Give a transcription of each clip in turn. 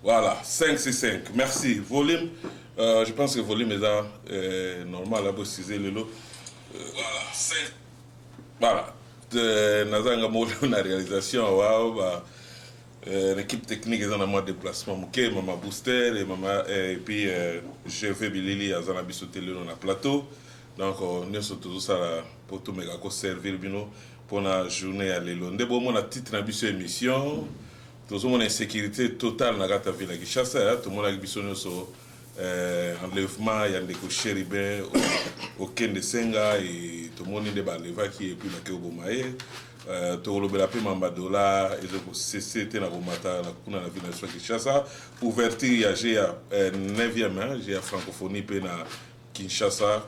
Voilà, 5 c'est 5. Merci. Volume, je pense que volume est là, normal, là, pour préciser le lot. Voilà, 5. Voilà. Nazanga Molo, la réalisation, waouh, l'équipe technique est dans un mode déplacement, ok, maman booster, et puis je vais Bilili à Zanabiso Télé dans le plateau. Donc, nous sommes tous ça pour tout méga servir pour la journée à l'élo. Bon, mon titre d'ambition émission. Tout le monde a une sécurité totale dans la ville de Kinshasa. Tout le monde a besoin de enlèvement, il y a des chérubins au Ken de Senga et tout le monde a des balles qui est plus dans le Bomaye. Tout le monde a pris Mambadola et c'était dans la ville de Kinshasa. Ouverture, il y a 9e, j'ai la francophonie pour Kinshasa,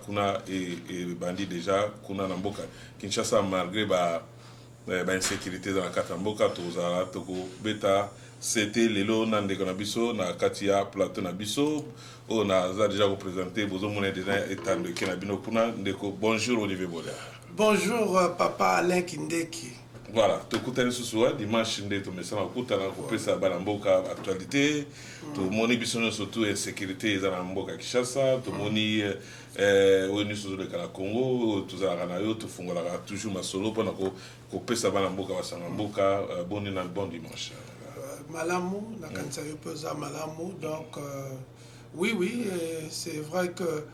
et bandit déjà, kuna Namboka. Kinshasa, malgré insécurité dans la Katamboka, Tozara, Toko, Beta, c'était les lots Nande Konabiso, na Katia, Plateau Nabiso, on a déjà représenté, Bozo Mouné déjà étant de Kenabino Kuna, bonjour Olivier Bola. Bonjour papa Alain Kindeki. Voilà, Tokutani Sousoua, dimanche, tu me sens à Koutana, coupé sa Balamboka actualité, tout le monde est surtout insécurité dans la Mboka Kishasa, tout le monde est venu sur le Congo, tout ça, tout fongola toujours ma solo pour couper sa Balamboka, Wasangamboka, bon dimanche. Malamou, na kansa yopoza Malamou, donc oui, c'est vrai que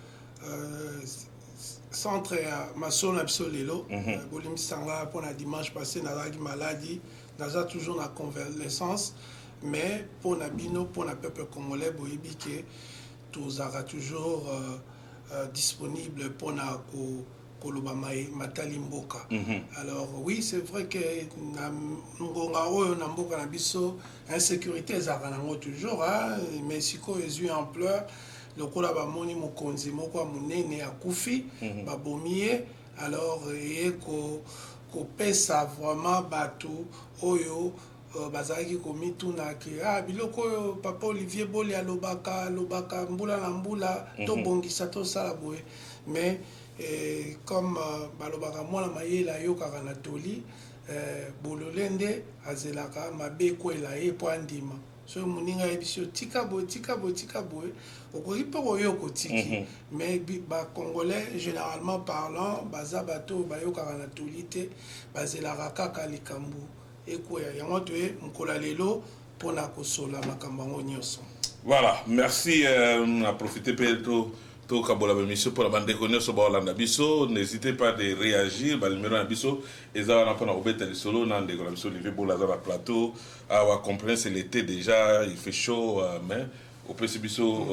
centre à Masson Absolelo, Bolim Sanga pour la dimanche passé, Nazaki maladie, Naza toujours la convalescence, mais pour Nabino, pour le peuple congolais, Boibi que tous aura toujours disponible pour na Koloba Matali Mboka. Alors oui, c'est vrai que Ngongao Namboka Nabiso, insécurité Zaranango toujours, mais si quoi est eu en pleurs. Lokola ba moni mokonzi moko munene akufi babomie alors ko pesa vraiment bato oyo bazaki komituna ke biloko oyo papa Olivier Boli alobaka mbula na mbula to bongisa to sala boye mais comme balobaka mwana mayela yokaka na toli bololende azelaka mabe kwela ye po andima so muninga ebisio tika boy okoki pe koyoko tiki mais ba congolais généralement parlant baza bato bayokaka na tolite bazelaka kaka likambo ekoya yango toye mkola lelo pona kosola makambo yango nyonso. Voilà, merci, on a profité pour tout Kabola Bémission pour la bande de connaissances sur Bolanda Bisso. N'hésitez pas de réagir, le numéro de Bisso, et ça va pas obéter les solos, dans des Bisso, Olivier Bolazar plateau. Ah, on comprend, c'est l'été déjà, il fait chaud, mais au PC Bisso,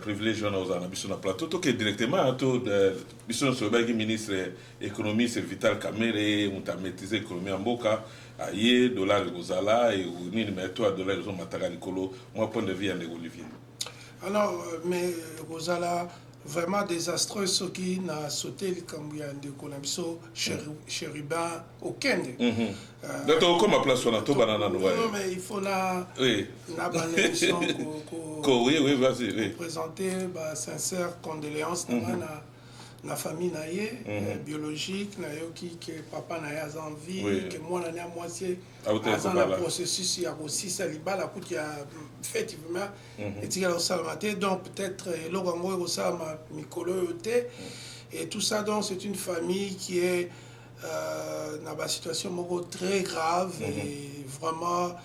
privilégié aux Anabisso dans plateau. Tout est directement, tout Bisso, le ministre économie, c'est Vital Kamere, on a maîtrisé l'économie en Boka. Aïe, dollar de Gozala, et ou ni mais toi, dollar de Matara Nicolo, moi, point de vue, en Olivier. Alors, mais Gozala, vraiment désastreux, ce qui n'a sauté le Cambouya de Konamiso, chérubin, au Kende. D'accord, comment place on a tout banana non, mais il faut la émission oui, vas-y. Présenter sincère condoléances la famille naïe biologique nayoki que papa naïe a envie que moi naïe à moitié dans le processus il y a aussi ça libala coup qui a effectivement et tu as salamate donc peut-être logango et ça ma mikolo et tout ça donc c'est une famille qui est dans une situation très grave et vraiment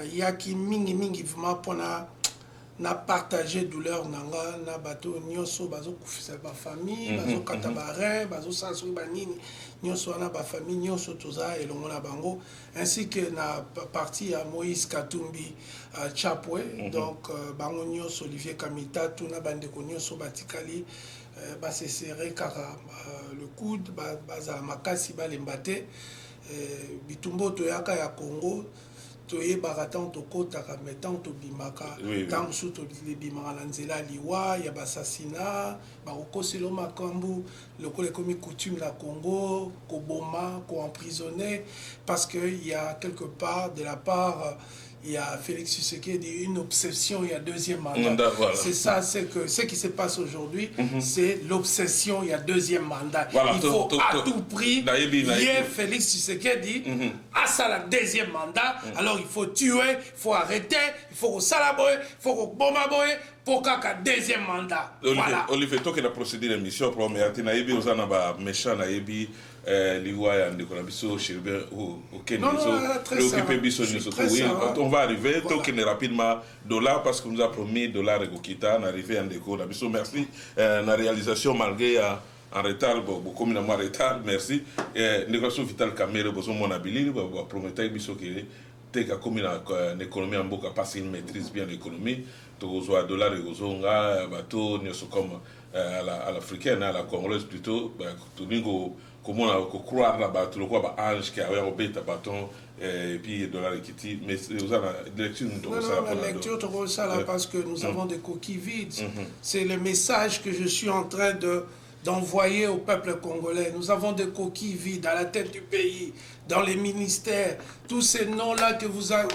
il y a qui mingi vraiment pour na partager douleur nanga na bato nyonso bazo kufisa ba famille bazo kata bare bazo sansu banini nyonso na ba famille nyonso toza elongo na bango ainsi que na partie à Moïse Katumbi Chapwe donc bango nyonso Olivier Kamita tuna bande ko nyonso batikali ba se serrer kaka le coude baza makasi balembate bitumbo to yaka ya Congo toye baratant to kota ka metant to bimaka tant sous to bimaka na nzela liwa ya basasina ba okoselo makambu lokole komi coutume la Congo ko boma ko emprisonner parce que il y a quelque part de la part il y a Félix Tshisekedi, une obsession, il y a deuxième mandat. Voilà. C'est ça, c'est que ce qui se passe aujourd'hui, c'est l'obsession, il y a deuxième mandat. Voilà, il faut à tout prix, il y ait Félix Tshisekedi, à ça la deuxième mandat, alors il faut tuer, il faut arrêter, il faut salaboyer, il faut bombaboyer, pour qu'à deuxième mandat. Voilà. Olivier, toi qui as procédé l'émission, pour me dire, naïbi, vous en avez méchant, naïbi, l'Ivoire, de Colabiso, Chiribin, ou Kenya, préoccupé Bisso, oui, on va arriver, toi qui est rapidement dollar, parce qu'on nous a promis dollar et Gokita, on est arrivé en déco, Colabiso, merci, la réalisation, malgré en retard, beaucoup de moins retard, merci, négociation Vital Kamere, besoin de mon habilité, promettre Bisso qui est comme une économie en beaucoup, parce qu'il maîtrise bien l'économie, tokozwa dollar ekozonga bato nyonso comme à l'africaine à la congolaise plutôt toningo komona ko croire na bato lokwa ba ange qui a obeta bâton et puis dollar ekiti mais vous avez la lecture la lecture parce que nous avons des coquilles vides. C'est le message que je suis en train d'envoyer au peuple congolais. Nous avons des coquilles vides à la tête du pays, dans les ministères. Tous ces noms-là que vous avez,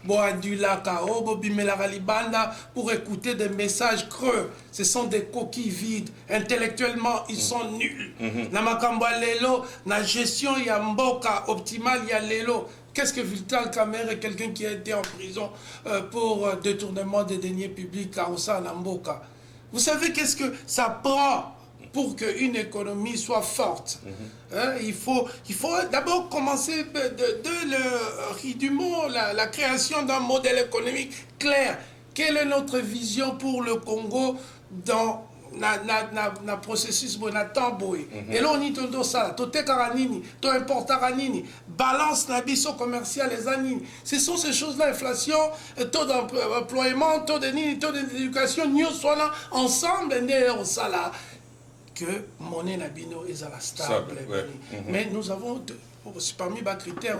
Boadulaka, Bimelaralibanda, pour écouter des messages creux. Ce sont des coquilles vides. Intellectuellement, ils sont nuls. Namakamba Lelo, la gestion Yamboka optimale Yalelo. Qu'est-ce que Vital Kamere est quelqu'un qui a été en prison pour détournement des deniers publics à Osa Namboka? Vous savez qu'est-ce que ça prend pour qu'une économie soit forte? Il faut d'abord commencer la création d'un modèle économique clair. Quelle est notre vision pour le Congo dans le processus de Tamboui? Et là, on y a ça. Tout est caranini, tout importe caranini. Balance l'abisso commercial les anini. Ce sont ces choses-là, inflation, taux d'employement, taux d'éducation, nous sommes ensemble, nous sommes là. Que monnaie nabino est à la stable. Mais nous avons, parmi les critères,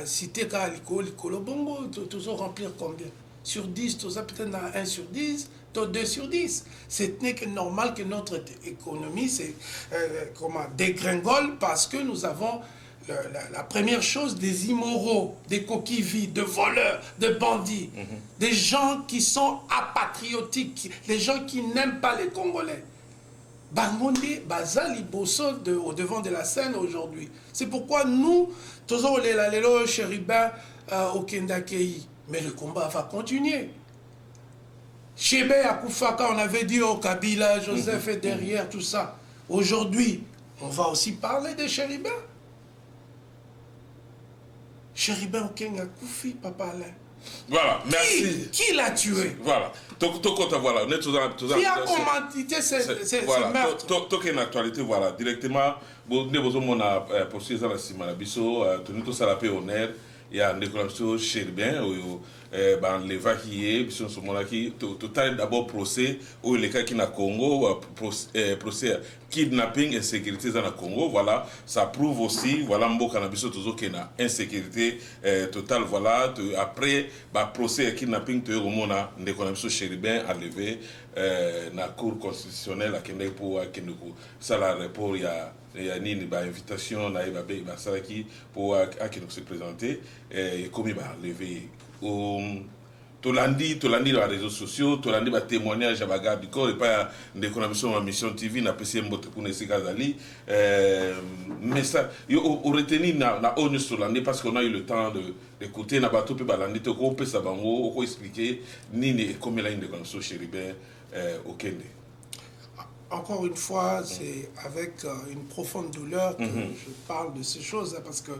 cité l'icolo bongo, toujours remplir combien? Sur 10, tout ça peut-être 1 sur 10, 2 sur 10. Ce n'est que normal que notre économie dégringole parce que nous avons la première chose, des immoraux, des coquilles vides, de voleurs, de bandits, des gens qui sont apatriotiques, des gens qui n'aiment pas les Congolais. Bangondi, Bazali Bosso au devant de la scène aujourd'hui. C'est pourquoi nous, toujours les chérubins au Kendakei. Mais le combat va continuer. Chebe Akoufaka, on avait dit au Kabila, Joseph est derrière tout ça. Aujourd'hui, on va aussi parler des chérubins. Chérubin au Kengakoufi, Papa Alain. Voilà, merci. Qui l'a tué? Voilà. Voilà. Qui a commandité ces meurtres? Tout est une actualité, voilà. Directement, on a poursuivi la Simana Bisso, tout ça la paix honneur. Il y a une déclaration chez bien, les vaquillés, Bisso Somonaki, total d'abord procès, où les cas qui na Congo, procès kidnapping et sécurité dans le Congo, voilà, ça prouve aussi, voilà, Mboka na Bisso toujours qu'il y a insécurité totale, voilà, après, procès kidnapping, tu as na déclaration chez bien enlevé, na cour constitutionnelle à Kenya pour ça la rapport il y a une invitation na iba salaki pour se présenter et comme il va lever Tolandi dans les réseaux sociaux, Tolandi va témoignage à bagarre du corps et pas des connexions en mission TV na PCM pour ces Gazali mais ça on retenir na onus Tolandi parce qu'on a eu le temps d'écouter na bateau pe balandi to ko pe ça bango ko expliquer ni comme la une connexion chéribin au Kenya. Encore une fois, c'est avec une profonde douleur que je parle de ces choses, parce que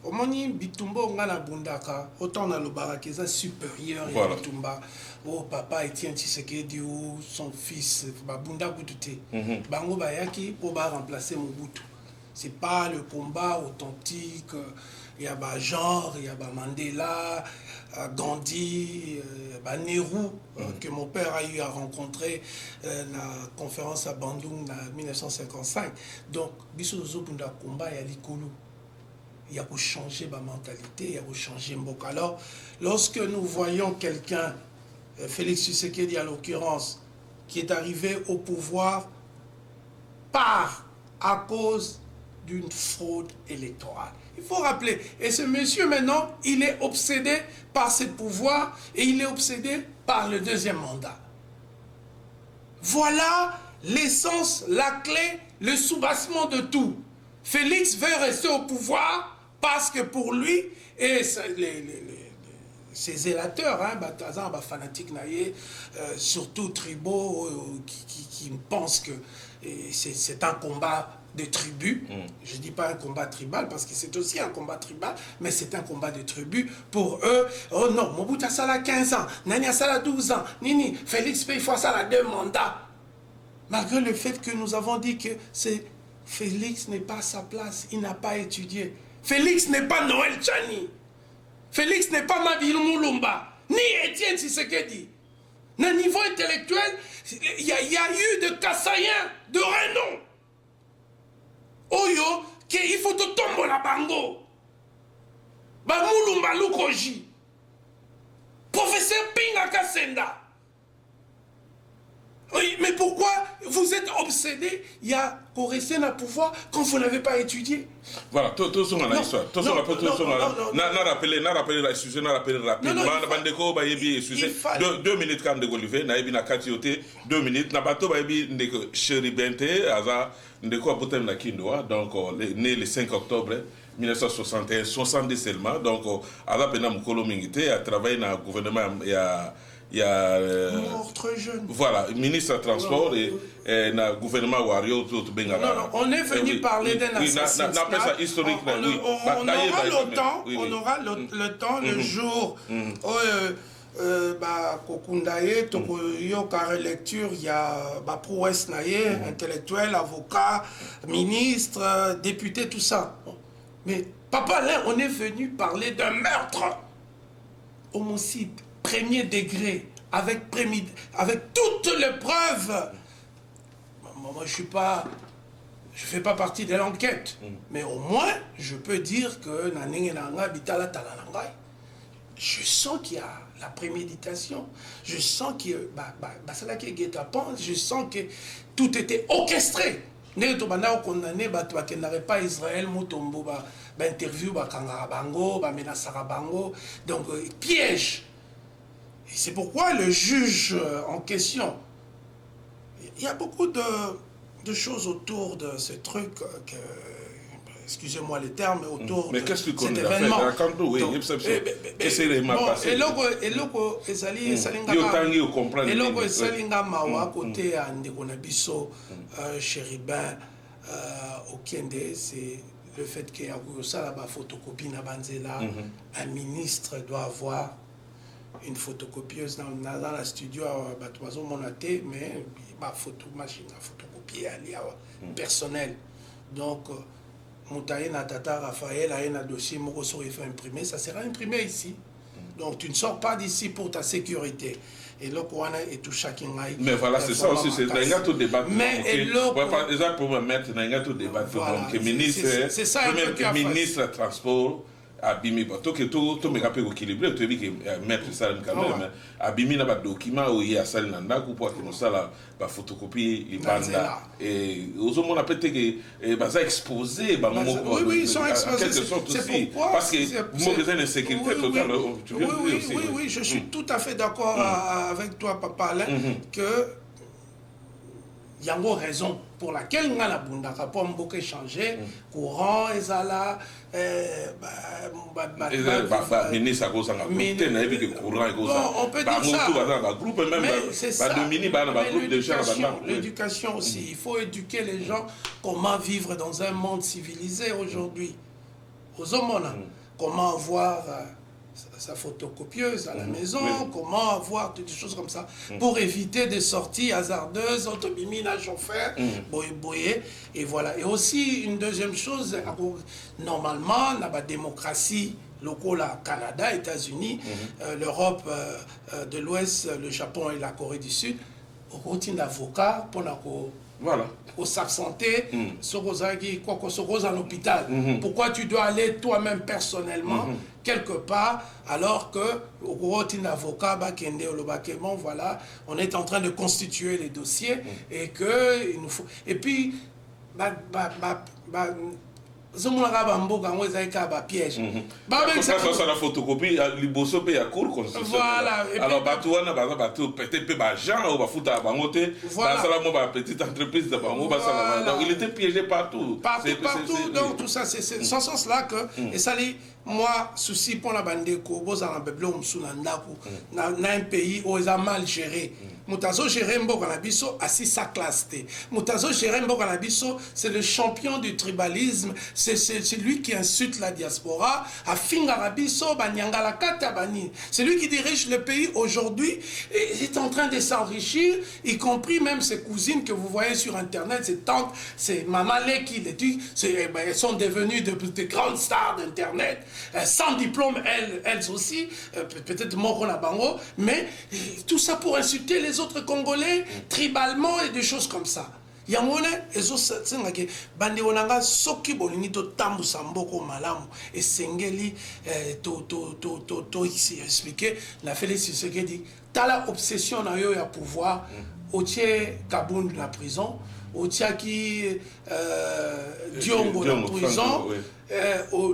au moni Bitumba ngana bundaka, autant dans le barakeza supérieur à Bitumba, oh papa Etienne Tshisekedi ou son fils Babunda Boutoute, bango bayaki pour remplacer Mobutu. C'est pas le combat authentique. Il y a genre, il y a Mandela, Gandhi, Nehru, que mon père a eu à rencontrer la conférence à Bandung en 1955. Donc, Bissozo Bunda Komba et Alikulu. Il y a pour changer ma mentalité, il y a pour changer Mbok. Alors, lorsque nous voyons quelqu'un, Félix Tshisekedi à l'occurrence, qui est arrivé au pouvoir à cause d'une fraude électorale. Il faut rappeler. Et ce monsieur, maintenant, il est obsédé par ce pouvoir et il est obsédé par le deuxième mandat. Voilà l'essence, la clé, le soubassement de tout. Félix veut rester au pouvoir parce que pour lui, et ses zélateurs, fanatiques, surtout tribaux, qui pensent que c'est un combat de tribus. Je ne dis pas un combat tribal parce que c'est aussi un combat tribal, mais c'est un combat de tribus. Pour eux, oh non, Mobutu a ça 15 ans, Nani a ça 12 ans, Nini, Félix Faye fois ça 2 mandats. Malgré le fait que nous avons dit que Félix n'est pas à sa place, il n'a pas étudié. Félix n'est pas Noël Tchani. Félix n'est pas Mabilou Moulumba, ni Étienne Tshisekedi. D'un niveau intellectuel, il y a eu de Kassaïens de renom. Oyo, il faut te tomber la bango. Ba Moulumba Lukoji. Professeur Pinga Kassenda. Oui, mais pourquoi vous êtes obsédé? Il y a pour rester dans le pouvoir quand vous n'avez pas étudié. Voilà, tout ça dans l'histoire. Tout ça n'a rappelé la sujet, n'a rappelé rapidement. Bandeko bayebi excusez 2 minutes quand de Golivé, na yebi na katioté 2 minutes. Na bato bayebi ndeko Cheribente, aza ndeko apotem na Kindoa, donc né le 5 octobre 1961, 70 seulement. Donc aza pena mukolo mingité, a travaillé dans le gouvernement il y a mort très jeune. Voilà, ministre de transport et le gouvernement Wario tout Bengala. Non, on est venu parler d'un assassinat. On appelle ça historique. On aura le temps, le jour où Kokundaye, Tokoyo, carré lecture, il y a prouesse naye, intellectuel, avocat, ministre, député, tout ça. Mais papa, là, on est venu parler d'un meurtre, homicide. Premier degré, avec toutes les preuves. Moi, je fais pas partie de l'enquête, mais au moins, je peux dire que je sens qu'il y a la préméditation, je sens que je sens que tout était orchestré. Condamné, pas Israël, Mutombo, interview, Kangarabango, Menasarabango, donc piège. Et c'est pourquoi le juge en question, il y a beaucoup de choses autour de ce truc, excusez-moi les termes, autour mais qu'est-ce que tu connais cet événement. Qu'est-ce qui s'est passé? Et loko ezali salinga mawa côté à Ndekonabiso, Chéribin, Okende, c'est le fait qu'il y a la photocopie na banzela, un ministre doit avoir une photocopieuse dans la studio mais ma machine à photocopier personnel. Donc Moutaye Natata Raphaël a un dossier Moroso il fait imprimer, ça sera imprimé ici. Donc tu ne sors pas d'ici pour ta sécurité. Et là, et tout chacun. Mais voilà, c'est ça aussi, c'est un tout débat. Mais par exemple, pour me mettre dans un tout débat, donc ministre, ministre transport. Abimi bato que tout me rappelle équilibré tu dis que mettre ça quand même abimi na ba document où il y a ça nanda ku pour que nous ça la photocopie les banda et aux hommes on a peut-être que ça exposé oui ils sont exposés c'est pourquoi parce que vous besoin de sécurité totale oui je suis tout à fait d'accord avec toi papa Alain que il y a une raison pour laquelle on a la bunda pour beaucoup changer courant et ça là ministre à cause on peut dire ça mais l'éducation aussi il faut éduquer les gens comment vivre dans un monde civilisé aujourd'hui aux hommes comment avoir sa photocopieuse à la maison, comment avoir des choses comme ça, pour éviter des sorties hasardeuses, automimina chauffeur, boye, et voilà. Et aussi, une deuxième chose, normalement, dans la démocratie locale à Canada, États-Unis, l'Europe de l'Ouest, le Japon et la Corée du Sud, on a un avocat pour voilà. Au s'absenter, en hôpital. Pourquoi tu dois aller toi-même personnellement quelque part alors que un avocat bon voilà, on est en train de constituer les dossiers et que il nous faut. Et puis ce monde a bamboka moi ça est piège bah avec ça la photocopie liboso pe ya cour constitutionnel voilà alors batouana bateau peut-être pe ba gens ou ba futa bangote ba sala mo ba petite entreprise de bango ba sala donc il était piégé partout donc tout ça c'est sans sens là que et ça les moi souci pour la bandeko boza na beblo msuna ndako na un pays où ils ont mal géré mutazo géré mboka na biso assis sa classe té mutazo géré mboka na biso c'est le champion du tribalisme c'est lui qui insulte la diaspora a finga rabiso banyanga la kata bani c'est lui qui dirige le pays aujourd'hui et il est en train de s'enrichir y compris même ses cousines que vous voyez sur internet ses tantes ses maman qui les dit elles sont devenues de grandes stars d'internet sans diplôme elles aussi peut-être mort la bango mais tout ça pour insulter les autres Congolais tribalement et des choses comme ça. Yamone ezo senga ke bande onanga soki bolingi to tambusa mboko malamu et sengeli to ici expliquer la Félix Tshisekedi tala obsession na yo ya pouvoir otie Kabund la prison otia ki Diongo la prison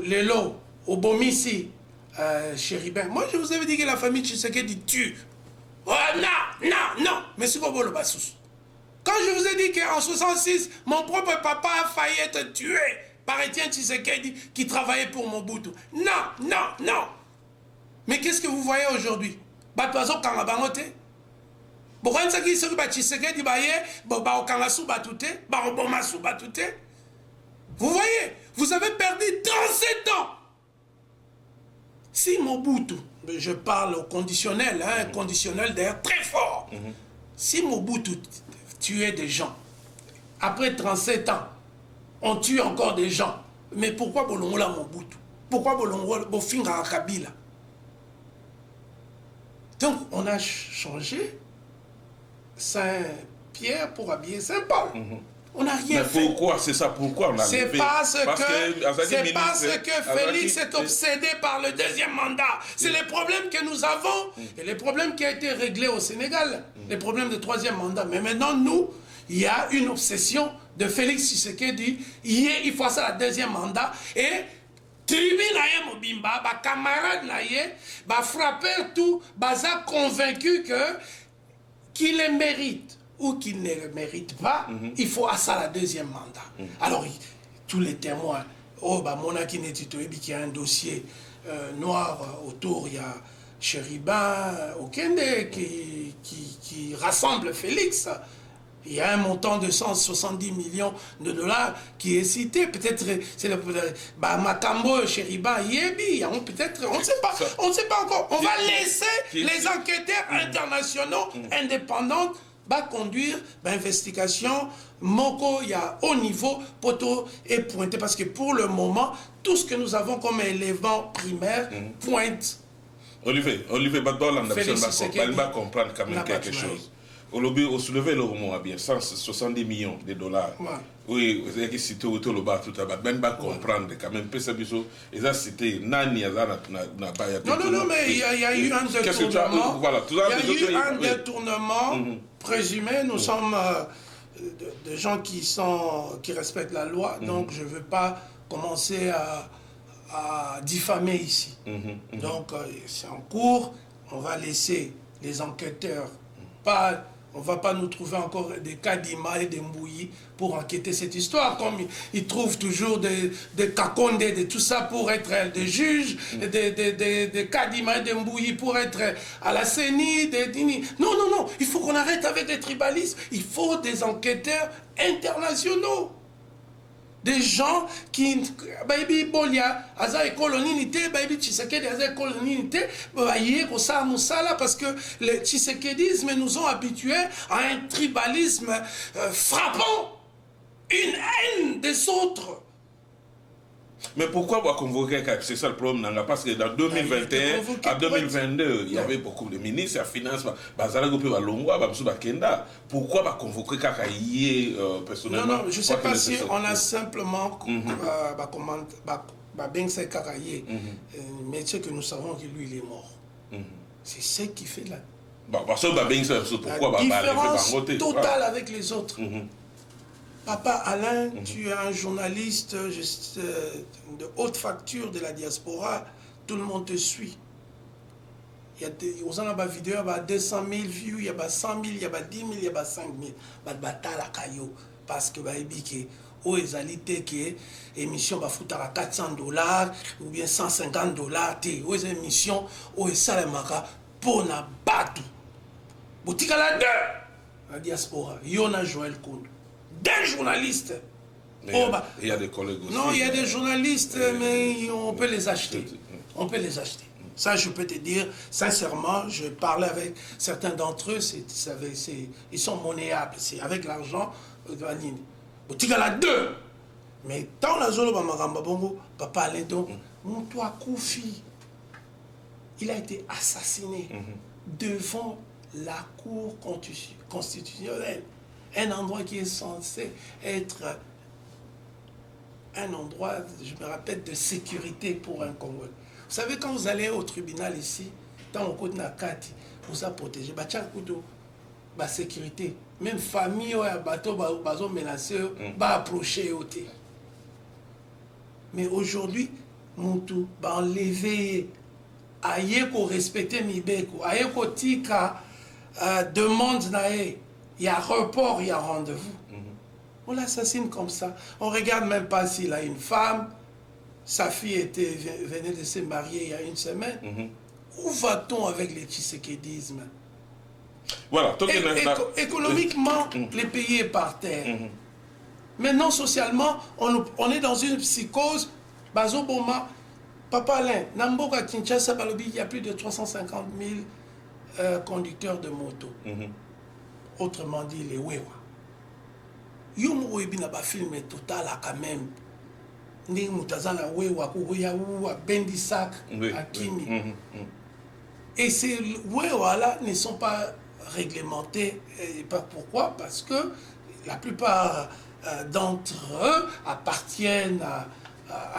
lelo obomisi Chéribin. Moi je vous avais dit que la famille Tshisekedi tue. Oh non, mais c'est pas bon le bassous. Quand je vous ai dit qu'en 66, mon propre papa a failli être tué par Étienne Tshisekedi qui travaillait pour Mobutu. Non. Mais qu'est-ce que vous voyez aujourd'hui? Batoazo Kangabangote. Boransaki Soki Tshisekedi Baye, Baokangasu Batute, Barobomasu Batute. Vous voyez, vous avez perdu 37 ans. Si Mobutu, je parle au conditionnel, conditionnel d'ailleurs très fort. Si Mobutu tuait des gens, après 37 ans, on tue encore des gens. Mais pourquoi Bolongola Mobutu? Pourquoi Bolongola Bofinga Kabila? Donc on a changé Saint-Pierre pour habiller Saint-Paul. On n'a rien fait. Mais pourquoi? C'est ça, pourquoi on a C'est parce que Félix est obsédé par le deuxième mandat. C'est les problèmes que nous avons et les problèmes qui ont été réglés au Sénégal. Les problèmes de troisième mandat. Mais maintenant, nous, il y a une obsession de Félix Tshisekedi. Il faut ça le deuxième mandat. Et tribu na Mobimba, camarade na frapper tout, baza convaincu qu'il les mérite. Ou qu'il ne le mérite pas, il faut à ça la deuxième mandat. Alors, tous les témoins, Monaki Netitoebi qui a un dossier noir autour, il y a Chéribin, Okende qui rassemble Félix. Il y a un montant de 170 millions de dollars qui est cité. Peut-être c'est le Makambo, Chéribin, Yebi. Peut-être, on ne sait pas encore. On va laisser les enquêteurs internationaux indépendants conduire l'investigation Moko, il y a haut niveau, poteau et pointé. Parce que pour le moment, tout ce que nous avons comme élément primaire pointe. Olivier, on va comprendre quand même quelque chose. Au soulever le roman, bien 170 millions de dollars. Oui, vous avez cité au tout bas tout à l'heure. Ben va comprendre quand même. Ils ont cité Nani n'a pas. Non, mais il y a eu un détournement. Il y a eu un détournement présumé. Nous sommes des gens qui respectent la loi. Donc je ne veux pas commencer à diffamer ici. Donc c'est en cours. On va laisser les enquêteurs on ne va pas nous trouver encore des cas d'Ima et d'Embouyi pour enquêter cette histoire, comme ils trouvent toujours des Kakonde, de tout ça pour être des juges, des cas d'Ima et d'Embouyi pour être à la CENI, Non, il faut qu'on arrête avec les tribalistes, il faut des enquêteurs internationaux. Des gens qui baby bolia aza écoloninité baby Tshisekedi aza écoloninité baye ko sa musala parce que le tshisekedisme nous ont habitués à un tribalisme frappant, une haine des autres. Mais pourquoi on va convoquer? C'est ça le problème, parce que dans 2021 à 2022, il y avait beaucoup de ministres, la finance, pourquoi on va convoquer Kakaïe personnellement? Non, je ne sais pas si on a simplement mais ce que nous savons que lui, il est mort. C'est ce qui fait la différence totale avec les autres. Papa Alain, tu es un journaliste de haute facture de la diaspora. Tout le monde te suit. Il y a des vidéos, il y a 200 000 views, il y a 100 000, il y a 10 000, il y a 5 000. Il y a parce que aux égalités que émission va foutre à $400 ou bien $150 aux émissions aux salamaka pour na batu boutika la deux la diaspora Yona Joël Koundou des journalistes. Il y a des collègues aussi. Non, il y a des journalistes, mais on peut les acheter. On peut les acheter. Ça, je peux te dire, sincèrement, je parlais avec certains d'entre eux, ils sont monnayables. C'est avec l'argent, la deux. Mais tant la zone Papa Alain, donc, mon toit Koufi, il a été assassiné devant la Cour constitutionnelle. Un endroit qui est censé être un endroit, je me rappelle, de sécurité pour un Congolais. Vous savez, quand vous allez au tribunal ici, dans le côté Nakati, vous a protégé. La sécurité. Même famille, bateau, bateau menacé, va approcher. Mais aujourd'hui, Moutou, va enlever, aïe ko respecter Mibeko, aïe ko tika demande nae, il y a report, il y a rendez-vous. On l'assassine comme ça. On ne regarde même pas s'il a une femme. Sa fille venait de se marier il y a une semaine. Où va-t-on avec les tshisekédismes? Voilà. Économiquement, les pays est par terre. Maintenant, socialement, on est dans une psychose. Bazoboma, Papa Alain, Namboka Kinshasa, il y a plus de 350 000 conducteurs de moto. Autrement dit, les Wewa. Yomo Ebina ba film total quand même. Ni mutazana Wewa kuya Bendisak Akimi. Et ces Wewa là ne sont pas réglementés. Pourquoi? Parce que la plupart d'entre eux appartiennent à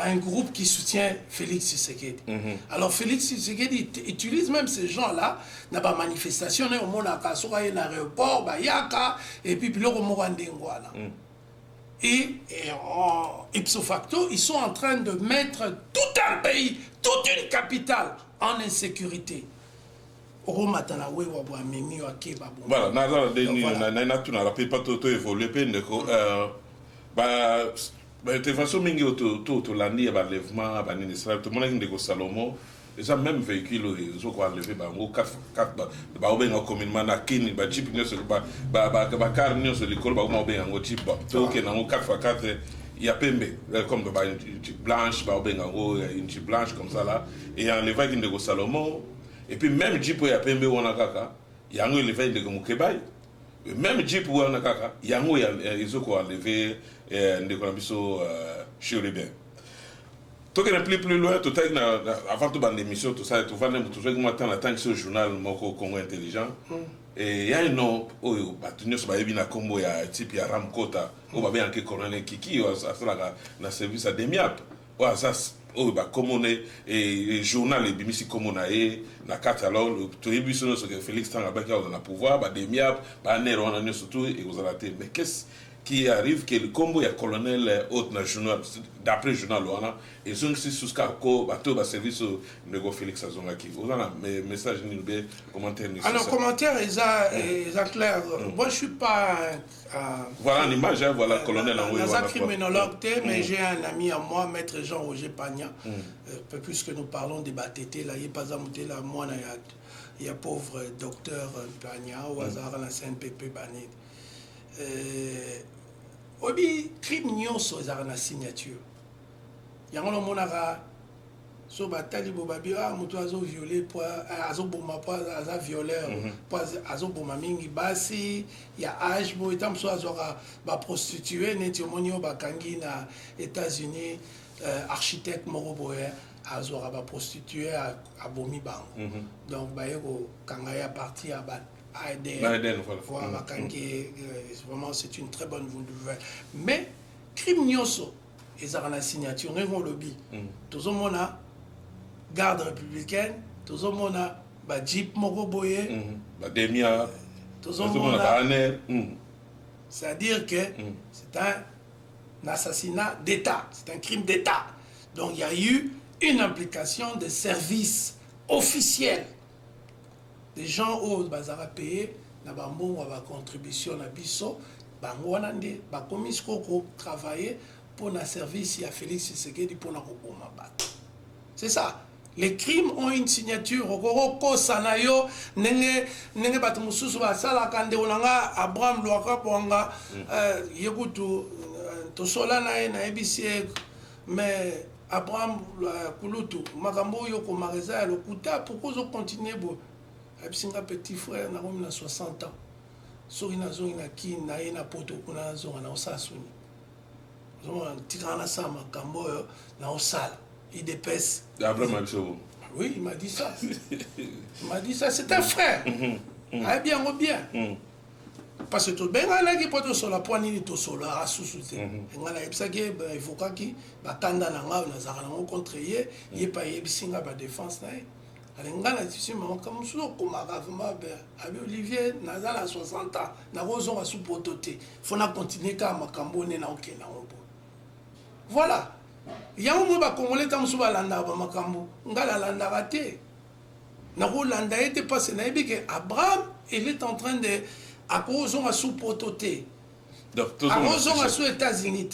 un groupe qui soutient Félix Tshisekedi. Alors Félix Tshisekedi utilise même ces gens-là dans la manifestation, au monde à l'aéroport, et puis le Romorandengwala. Et ipso facto, ils sont en train de mettre tout un pays, toute une capitale en insécurité. Voilà, intervention mingi autolandi ya balèvement banini Israël tout le monde ndeko Salomo déjà même véhicule ils ont quoi lever bango 4 ba obenga communément na kini ba jeep nyoso ba car nyoso likolo ba obenga ngo jeep to ke na 4x4 il y a pembe comme ba une jeep blanche ba obenga ngo une jeep blanche comme ça là et enlevé ndeko Salomo et puis même jeep ya pembe wana kaka yango enlevé ndeko Mukebai même jeep wana kaka yango ils ont quoi enlevé ndeko na biso Chiribin. Donc on est plus loin, tout avant tout dans l'émission, tout ça, tout va même toujours matin en tant que ce journal Moko Congo intelligent. Et il y a un nom, tu ne sais pas, il y a un combo, il y a un type, il y a Ramkota, il y a un colonel Kiki, na service à Demiap. Ça, comme on est, et journal, et bimisi comme on a, na carte alors, tout le monde que Félix Tanga dans le pouvoir, Demiap, Nero, on a surtout, et vous allez mais qu'est-ce qui arrive que le combo est colonel haute national d'après le journal et ils ont aussi sous carco bateau service nego Félix Azongaki. Vous avez un message ni le commentaire ni alors commentaire est clair. Moi je suis pas voilà l'image voilà colonel en un criminologue mais j'ai un ami à moi maître Jean-Roger Pagna puisque nous parlons des BATT là il pas amuté là moi il y a pauvre docteur Pagna au hasard la CNPP banit obi crime nyonso ezala na signature yango lomonaka so batali bobabi moto azoviole po azoboma po aza violeur po azoboma mingi basi ya âge bo etam so azwaka baprostitue neti omoni oyo bakangi na États-Unis architecte moko boye azwaka baprostitue abomi bango donc baye kokanga ye à partir ya voilà, vraiment c'est une très bonne nouvelle. Mais crime nyonso ils ont la signature on lobby tous on a garde républicaine tous on a ba jeep moko boye ba demia tous on a C'est-à-dire que c'est un assassinat d'État, c'est un crime d'État. Donc il y a eu une implication des services officiels. Des gens où bazara payé, na bambo wa contribution na biso, bango wana nde ba komis koko travailler pour un service à Félix Tshisekedi pour na kokoma bato. C'est ça. Les crimes ont une signature. Okoko sanayo nenge bato mususu basala kande onanga Abraham Lwaka ponga yekutu to sola na EBC mais Abraham Kulutu makambo yo ko mareza le kuta pourquoi zo continuer bo abisinga petit frère na romi na 60 ans soki na zongi na ki na ye na poto kuna zonga na osasuni zonga tikana sa makambo yo na osala IDPS. Oui, il m'a dit ça. Il m'a dit ça, c'est un frère. Ah bien ou bien. Parce que tout bien là qui peut sur la poignée de solo à sous-souté. Et là il ça qui avocat qui batanda na nga na zara na contre yé yé pas yé bisinga ba défense na. Alenga na tisi maman comme sous comme vraiment avec Olivier na za 60 ans na rozo à sous pototé. Faut na continuer ka makambo ne na okena obo. Voilà. Yango mo ba congolais tam so ba landa ba makambo ngala landa raté na ko landa était passé na que Abraham il est en train de à cause on a sous pototé donc tous on a sous États-Unis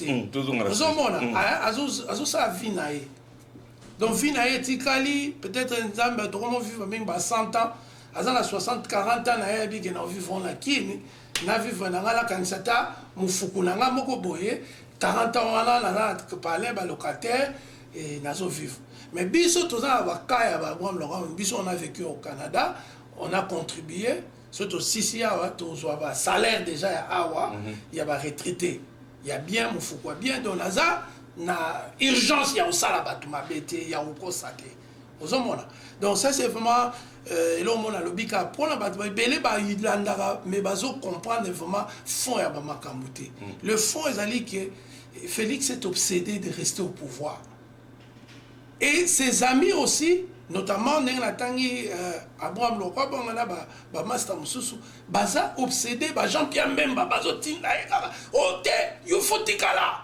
ozomona azo sa vinae donc vinae tikali peut-être nzambe to comment vivre même ba 100 ans azana 60 40 ans na yebi que na vivre na kini na vivre na ngala kanisata mufuku na nga moko boye 40 ans, on a parlé à locataire et nazo vivre. Mais biso tous on a vécu au Canada, on a contribué, surtout si un salaire déjà il y a retraité, il y a bien Moufoukoua, bien dans Naza, na urgence il y a au salabat ma bête, il y a au constaté. Donc ça c'est vraiment et là on a le bika pour la bataille belé ba ilandara mais bazo comprendre vraiment fond ya ba makambuté. Le fond est allé que Félix est obsédé de rester au pouvoir. Et ses amis aussi, notamment Nengatangi Abraham Lokwa, Master Moussou, Baza obsédé, Jean-Pierre Mbemba, Bazotina, Ote, Yufotikala,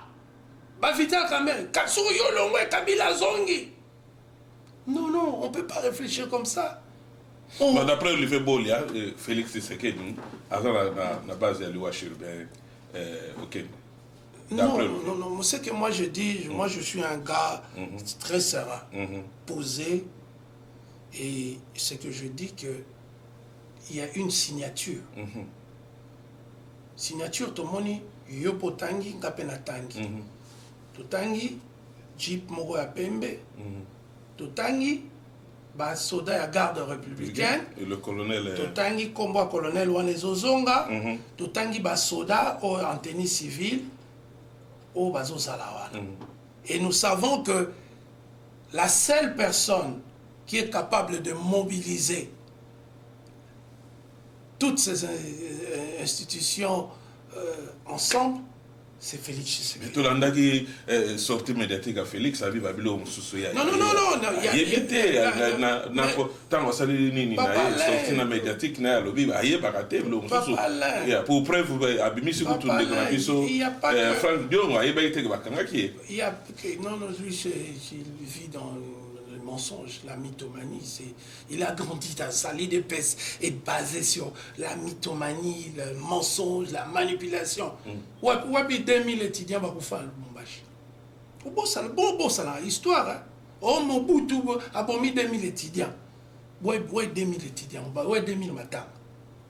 Vital Kamer, Katsuru Yolongwe, Kabila Zongi. Non, non, on ne peut pas réfléchir comme ça. D'après Olivier Bolia, Félix Tshisekedi, avant la base de l'Ouachir, ok. Non, non, non, c'est que moi je dis, moi je suis un gars très serein, posé, et ce que je dis que il y a une signature. Signature, tout le monde, yopo tangi, ngapena tangi. Tout tangi, jeep moro ya pembe. Tout tangi, ba soda ya garde républicaine. Et le colonel. Tout tangi, combo colonel wane zozonga. Tout tangi, ba soda en tenue civile. Et nous savons que la seule personne qui est capable de mobiliser toutes ces institutions ensemble, c'est Félix Tshisekedi. Mais tout le monde qui est sorti médiatique à Félix, ça va bien au Moussouya. Non, non, non, non. Il y a évité, tant que ça sorti dans médiatique, na lobby, il y a baraté le Moussouya. Pour preuve, Abimi si vous tournez dans la biseau, Franck Dion, il y a été bakangaki. Il y a non, non, lui, il vit dans le mensonge, la mythomanie. Il a grandi dans sa l'IDPS est basée sur la mythomanie, le mensonge, la manipulation. Wabi 2000 étudiants va vous faire le bombage. Bon, ça la histoire. Oh, mon bout, a promis 2000 étudiants. Ouais, 2000 étudiants. Ouais, 2000 matins.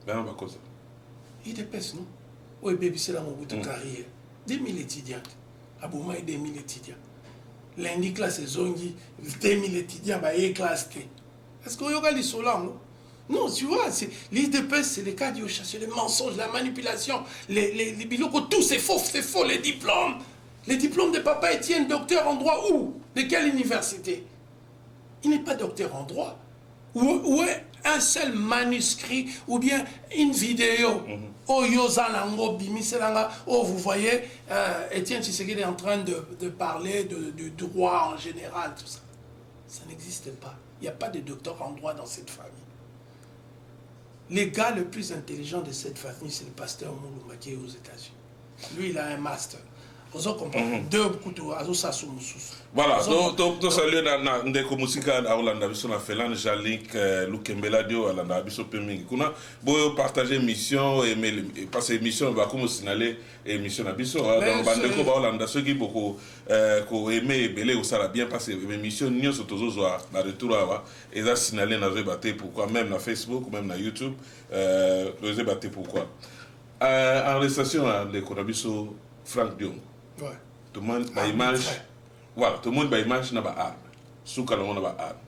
Ben, on va causer. IDPS, non? Ouais, bébé, c'est là mon bout de carrière. 2000 étudiants. A promis 2000 étudiants. Lundi, classe zongi, 2000 étudiants, bah, et classe T. Est-ce qu'on y aura les solars, non? Non, tu vois, l'IDPS, c'est les cas du chasse, les mensonges, la manipulation, les bilocos, tout c'est faux, les diplômes. Les diplômes de papa Étienne, docteur en droit, où? De quelle université? Il n'est pas docteur en droit. Où est un seul manuscrit ou bien une vidéo? Oh, vous voyez, Étienne Tshisekedi est en train de parler du droit en général, tout ça. Ça n'existe pas. Il n'y a pas de docteur en droit dans cette famille. le gars le plus intelligent de cette famille, c'est le pasteur Mulumba qui est aux États-Unis. Lui, il a un master. Vous comprenez? Deux couteaux, ça sous voilà, donc salut na ndeko musika à Hollande biso na Finlande Jalik Lukembela dio alanda biso pemingi kuna boyo partager mission et parce que mission va comme signaler émission na biso dans bandeko ba Hollande ceux qui beaucoup ko aimer belé ou ça bien passé émission nyonso tozo na retour là et ça signaler na rebaté pourquoi même na Facebook ou même na YouTube rebaté pourquoi arrestation de Konabiso Frank Dion. Ouais. Tout le monde a image. Voilà, tout le monde a image na ba arme. Souka na ba arme.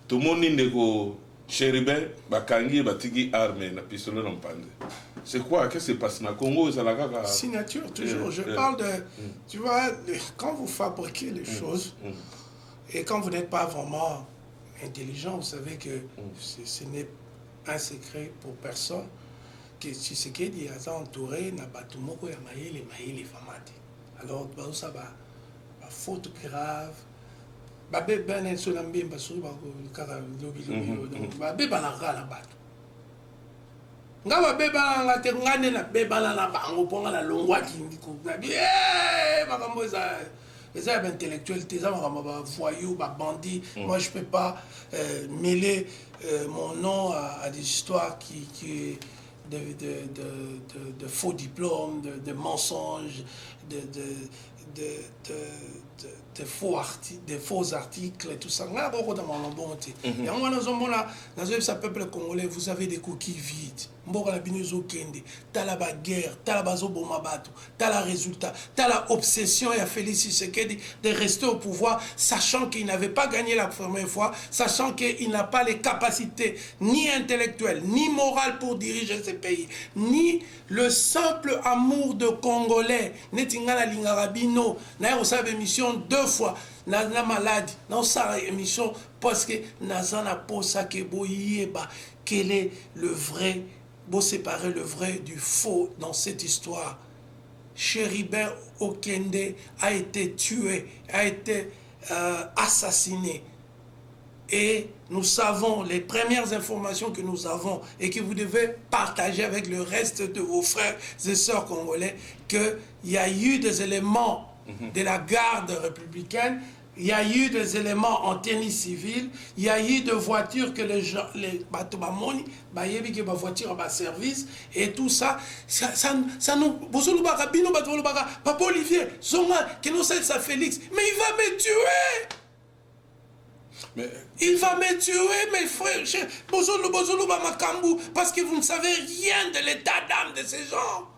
Tout le monde n'est que chéribé, ba kangi, ba tigi arme na pistolet na mpande. C'est quoi? Qu'est-ce qui se passe na Congo? Ça la gaga. Signature toujours. Je parle de, tu vois, quand vous fabriquez les choses et quand vous n'êtes pas vraiment intelligent, vous savez que ce n'est un secret pour personne. Que Tshisekedi a entouré na batumoko ya maïle famati. Alors ça va faute grave. Babé ben en sonambi basuri ba kaka lobi donc babé banaka na bato. Nga babé bananga te ngane na beba na bango ponga na longwa kingi ko na bi makambo za les intellectuels, tes hommes, voyous, bandits. Moi, je ne peux pas mêler mon nom à des histoires qui de faux diplômes, de mensonges, de faux articles et tout ça. Ça peuple congolais, vous avez des coquilles vides. T'as la guerre, t'as la t'as la résultat, t'as la obsession et à Félix Tshisekedi de rester au pouvoir, sachant qu'il n'avait pas gagné la première fois, sachant qu'il n'a pas les capacités ni intellectuelles, ni morales pour diriger ce pays, ni le simple amour de Congolais. Netingala Lingarabino, n'a eu émission 2 fois. Na maladie, na sa émission parce que Nazana posa que boyeba quel est le vrai, beau séparer le vrai du faux dans cette histoire. Chéribin Okende a été tué, a été assassiné. Et nous savons, les premières informations que nous avons et que vous devez partager avec le reste de vos frères et sœurs congolais, qu'il y a eu des éléments de la garde républicaine, il y a eu des éléments en tennis civil, il y a eu des voitures que les gens, les bateaux-bamoni, que ma voiture a service, et tout ça, ça nous, Papa Olivier, Zonga, que nous sommes ça Félix, mais il va me tuer! Il va me tuer, mes frères, parce que vous ne savez rien de l'état d'âme de ces gens.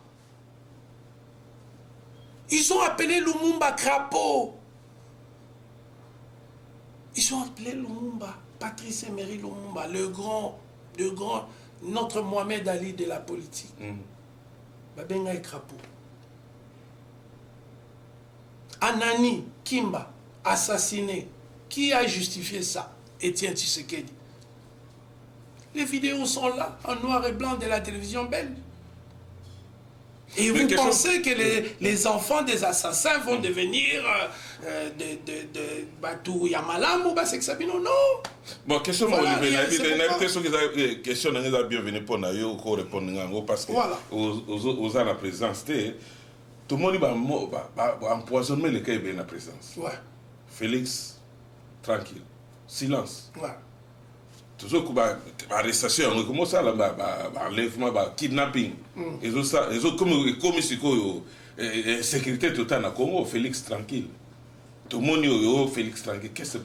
Ils ont appelé Lumumba crapaud. Ils ont appelé Lumumba, Patrice Emery Lumumba, le grand, notre Mohamed Ali de la politique. Babenga et crapaud. Anani Kimba, assassiné. Qui a justifié ça? Étienne Tshisekedi. Les vidéos sont là, en noir et blanc de la télévision belge. Et vous pensez que les enfants des assassins vont devenir de Batou Yamalam ou Basek Sabino? Non. Bon, question question n'est bienvenue pour nous répondre parce que aux la présence, tout le monde va empoisonner les cas de la présence. Ouais. Félix. Tranquille. Silence. Ouais. Toujours que arrestation, comment ça, enlèvement, kidnapping. Et autres, comme sécurité totale à Congo, Félix tranquille. Tout le monde Félix tranquille. Qu'est-ce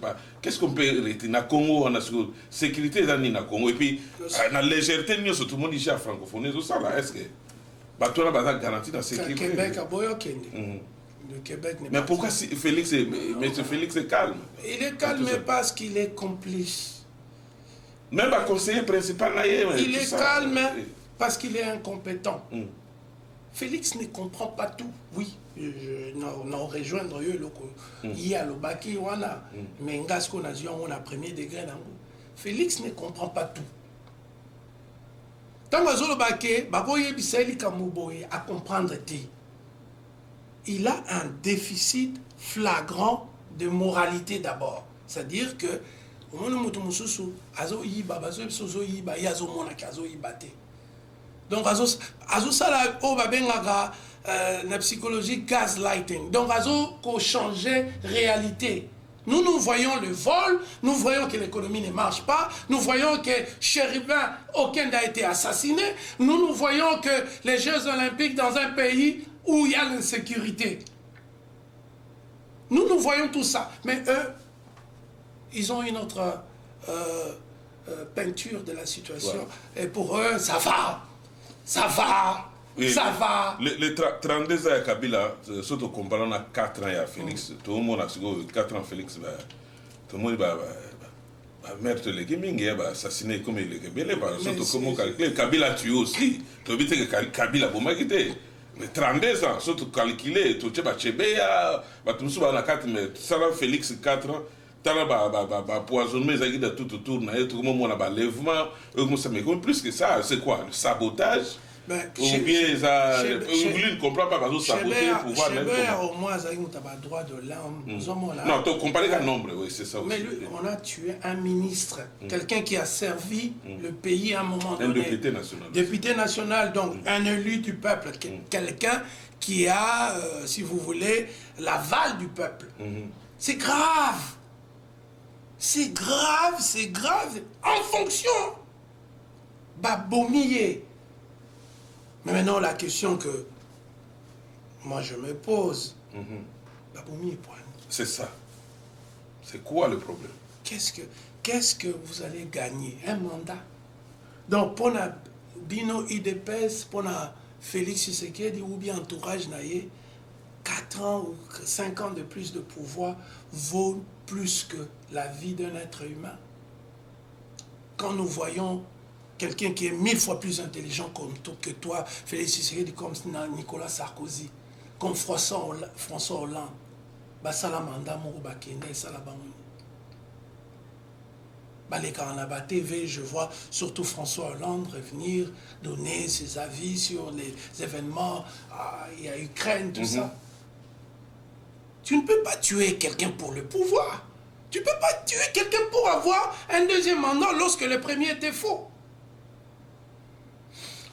qu'on peut retenir à Congo, on a sécurité dans le Congo. Et puis, la légèreté, tout le monde dit à francophonie, tout ça, est-ce que. Tu as garanti dans la sécurité. Québec, à Boyokende. Le Québec n'est pas. Mais pourquoi Félix est calme? Il est calme parce qu'il est complice. Même le conseiller principal, il est calme parce qu'il est incompétent. Félix ne comprend pas tout. Oui, nous rejoindre il y a le baki, mais on a premier degré. Félix ne comprend pas tout. Tant que à comprendre il a un déficit flagrant de moralité d'abord. C'est-à-dire que omoni moto mosusu azoyiba bazoyebisa ozoyiba ye azomonaki azoyiba te. Donc azosala oyo babengaka na psychologie gaslighting. Donc changer réalité. Nous voyons le vol, nous voyons que l'économie ne marche pas, nous voyons que Chérubin Okende a été assassiné, nous voyons que les Jeux Olympiques dans un pays où il y a l'insécurité. Nous voyons tout ça. Mais eux, ils ont une autre peinture de la situation. Ouais. Et pour eux, ça va. Ça va. Oui, ça va. Les 32 ans à Kabila, surtout comparant à 4 ans à Félix, tout le monde a 4 ans Félix, tout le monde va mettre les gaming et assassiner comme il est Kabila. Surtout comment calculer. Kabila tué aussi. Tu as vu que Kabila pour m'inquiéter. Mais 32 ans, surtout calculer, tu as Chebea, tu me souviens à 4, mais ça va Félix 4 ans. Poisonnement, ils ont tout autour, tout le monde a un lèvement. Mais plus que ça, c'est quoi? Le sabotage? Ou bien ça, ne comprend pas parce que saboter pour voir même au moins, ils ont le droit de l'homme. Non, tu compares qu'un nombre, oui, c'est ça aussi. Mais lui, on a tué un ministre, quelqu'un qui a servi le pays à un moment donné. Un député national. Député national, donc un élu du peuple, quelqu'un qui a, si vous voulez, l'aval du peuple. C'est grave. C'est grave, c'est grave. En fonction. Babomiyé. Mais maintenant, la question que moi je me pose, Babomiyé point. C'est ça. C'est quoi le problème? Qu'est-ce que vous allez gagner? Un mandat. Donc, pour la Bino IDPS, pour la Félix Tshisekedi ou bien entourage naïe, 4 ans ou 5 ans de plus de pouvoir vaut plus que la vie d'un être humain. Quand nous voyons quelqu'un qui est 1000 fois plus intelligent que toi, Félix Tshisekedi, comme Nicolas Sarkozy, comme François Hollande, basala mandat moko bakende sala bango. Quand on a la TV, je vois surtout François Hollande revenir, donner ses avis sur les événements, il y a Ukraine, tout ça. Tu ne peux pas tuer quelqu'un pour le pouvoir. Tu ne peux pas tuer quelqu'un pour avoir un deuxième mandat lorsque le premier était faux.